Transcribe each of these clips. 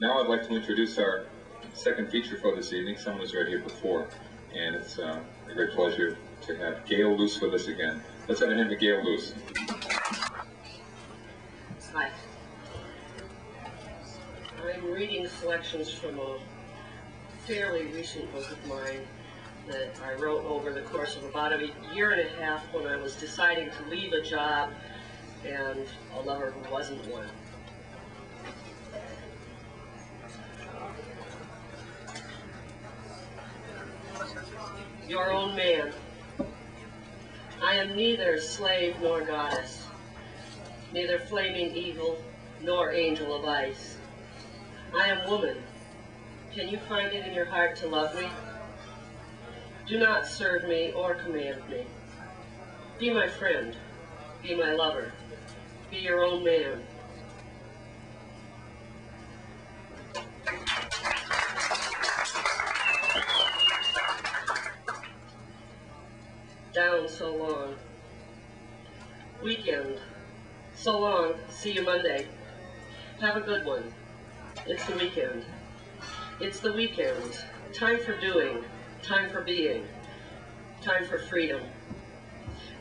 Now I'd like to introduce our second feature for this evening. Someone was right here before, and it's a great pleasure to have Gail Luce with us again. Let's have a hymn to Gail Luce. Hi. I'm reading selections from a fairly recent book of mine that I wrote over the course of about a year and a half when I was deciding to leave a job and a lover who wasn't one. Your own man. I am neither slave nor goddess, neither flaming evil nor angel of ice. I am woman. Can you find it in your heart to love me? Do not serve me or command me. Be my friend. Be my lover. Be your own man. Down so long. Weekend. So long. See you Monday. Have a good one. It's the weekend. It's the weekend. Time for doing. Time for being. Time for freedom.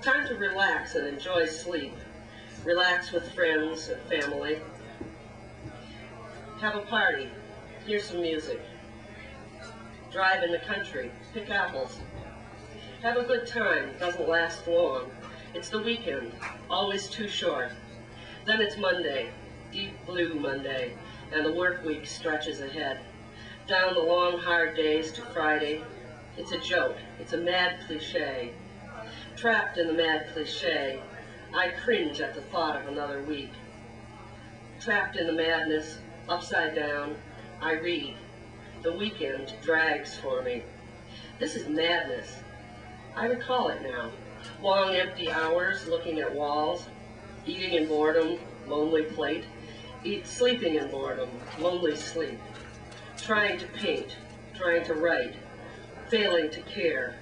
Time to relax and enjoy sleep. Relax with friends and family. Have a party. Hear some music. Drive in the country. Pick apples. Have a good time. It doesn't last long. It's the weekend. Always too short. Then it's Monday. Deep blue Monday. And the work week stretches ahead. Down the long, hard days to Friday. It's a joke. It's a mad cliche. Trapped in the mad cliche, I cringe at the thought of another week. Trapped in the madness, upside down, I read. The weekend drags for me. This is madness. I recall it now. Long, empty hours looking at walls, eating in boredom, lonely plate, sleeping in boredom, lonely sleep, trying to paint, trying to write, failing to care,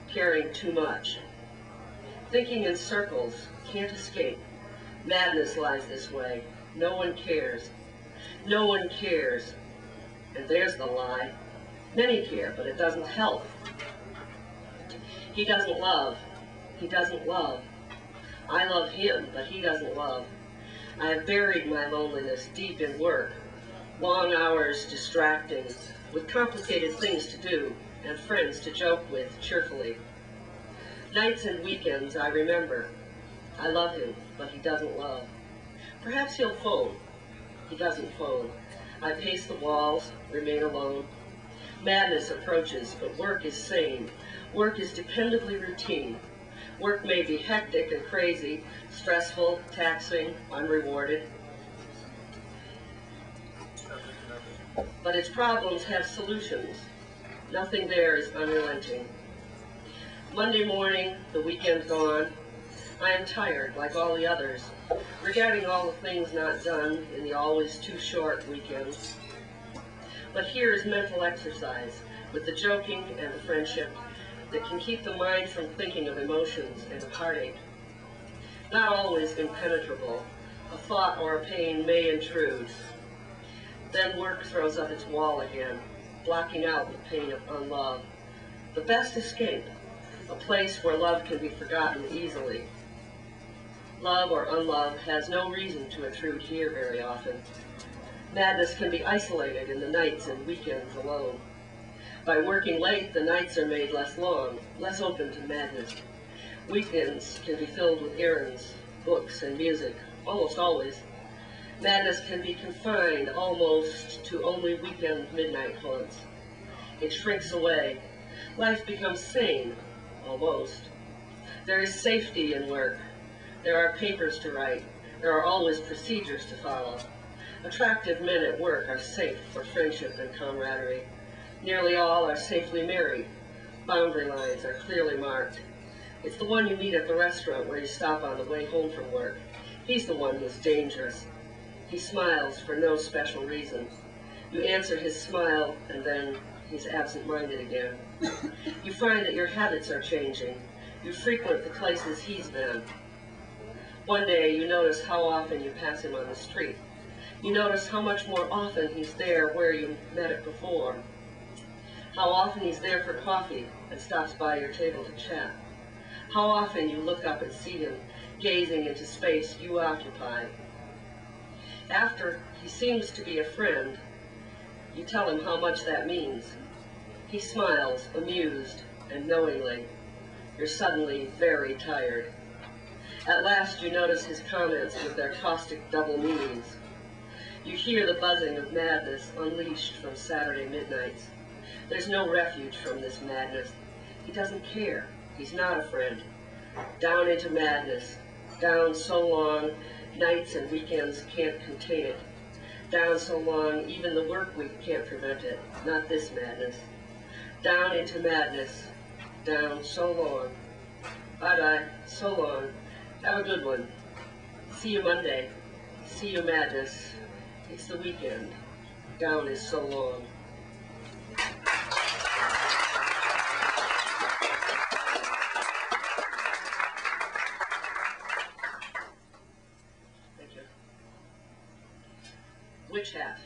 caring too much. Thinking in circles, can't escape. Madness lies this way. No one cares. No one cares. And there's the lie. Many care, but it doesn't help. He doesn't love. He doesn't love. I love him, but he doesn't love. I have buried my loneliness deep in work. Long hours distracting, with complicated things to do and friends to joke with cheerfully. Nights and weekends I remember. I love him, but he doesn't love. Perhaps he'll phone. He doesn't phone. I pace the walls, remain alone. Madness approaches, but work is sane. Work is dependably routine. Work may be hectic and crazy, stressful, taxing, unrewarded. But its problems have solutions. Nothing there is unrelenting. Monday morning, the weekend gone, I am tired, like all the others, regarding all the things not done in the always too short weekend. But here is mental exercise, with the joking and the friendship that can keep the mind from thinking of emotions and of heartache. Not always impenetrable, a thought or a pain may intrude. Then work throws up its wall again, blocking out the pain of unlove. The best escape, a place where love can be forgotten easily. Love or unlove has no reason to intrude here very often. Madness can be isolated in the nights and weekends alone. By working late, the nights are made less long, less open to madness. Weekends can be filled with errands, books, and music, almost always. Madness can be confined almost to only weekend midnight haunts. It shrinks away. Life becomes sane, almost. There is safety in work. There are papers to write. There are always procedures to follow. Attractive men at work are safe for friendship and camaraderie. Nearly all are safely married. Boundary lines are clearly marked. It's the one you meet at the restaurant where you stop on the way home from work. He's the one who's dangerous. He smiles for no special reason. You answer his smile, and then he's absent-minded again. You find that your habits are changing. You frequent the places he's been. One day you notice how often you pass him on the street. You notice how much more often he's there where you met it before. How often he's there for coffee and stops by your table to chat. How often you look up and see him gazing into space you occupy. After he seems to be a friend, you tell him how much that means. He smiles, amused and knowingly. You're suddenly very tired. At last you notice his comments with their caustic double meanings. You hear the buzzing of madness unleashed from Saturday midnights. There's no refuge from this madness. He doesn't care. He's not a friend. Down into madness. Down so long, nights and weekends can't contain it. Down so long, even the work week can't prevent it. Not this madness. Down into madness. Down so long. Bye-bye. So long. Have a good one. See you Monday. See you madness. It's the weekend. Down is so long. Thank you. Witch hat.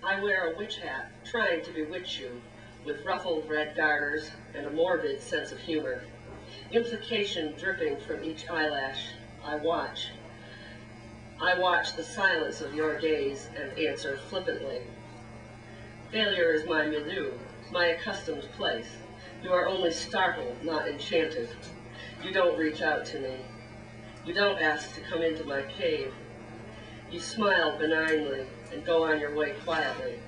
I wear a witch hat, trying to bewitch you, with ruffled red garters and a morbid sense of humor. Implication dripping from each eyelash. I watch the silence of your gaze and answer flippantly. Failure is my milieu, my accustomed place. You are only startled, not enchanted. You don't reach out to me. You don't ask to come into my cave. You smile benignly and go on your way quietly.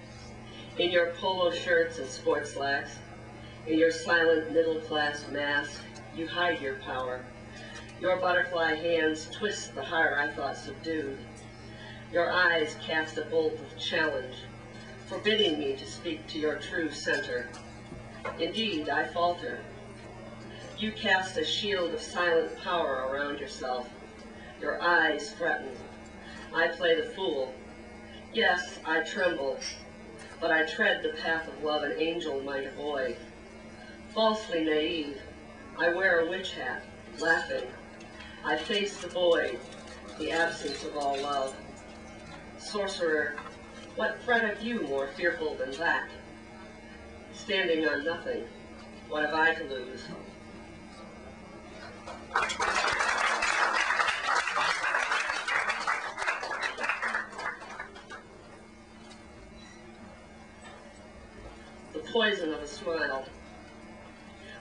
In your polo shirts and sports slacks, in your silent middle-class mask, you hide your power. Your butterfly hands twist the heart I thought subdued. Your eyes cast a bolt of challenge, forbidding me to speak to your true center. Indeed, I falter. You cast a shield of silent power around yourself. Your eyes threaten. I play the fool. Yes, I tremble, but I tread the path of love an angel might avoid. Falsely naive, I wear a witch hat, laughing. I face the void, the absence of all love. Sorcerer, what threat have you more fearful than that? Standing on nothing, what have I to lose? The poison of a smile.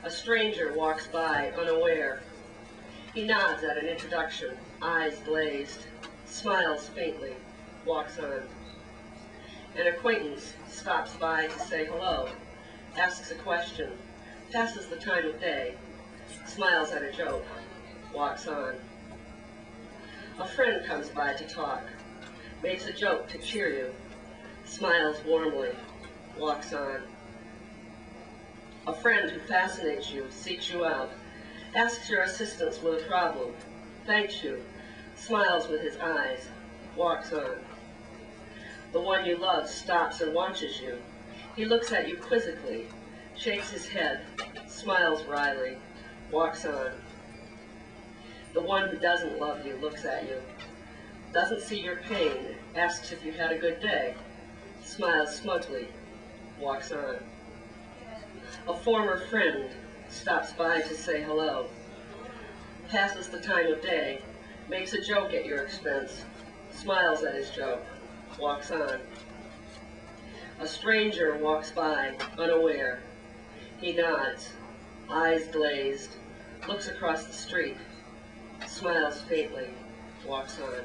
A stranger walks by, unaware. He nods at an introduction, eyes glazed, smiles faintly, walks on. An acquaintance stops by to say hello, asks a question, passes the time of day, smiles at a joke, walks on. A friend comes by to talk, makes a joke to cheer you, smiles warmly, walks on. A friend who fascinates you, seeks you out, asks your assistance with a problem, thanks you, smiles with his eyes, walks on. The one you love stops and watches you. He looks at you quizzically, shakes his head, smiles wryly, walks on. The one who doesn't love you looks at you, doesn't see your pain, asks if you had a good day, smiles smugly, walks on. A former friend stops by to say hello, passes the time of day, makes a joke at your expense, smiles at his joke, walks on. A stranger walks by, unaware. He nods, eyes glazed, looks across the street, smiles faintly, walks on.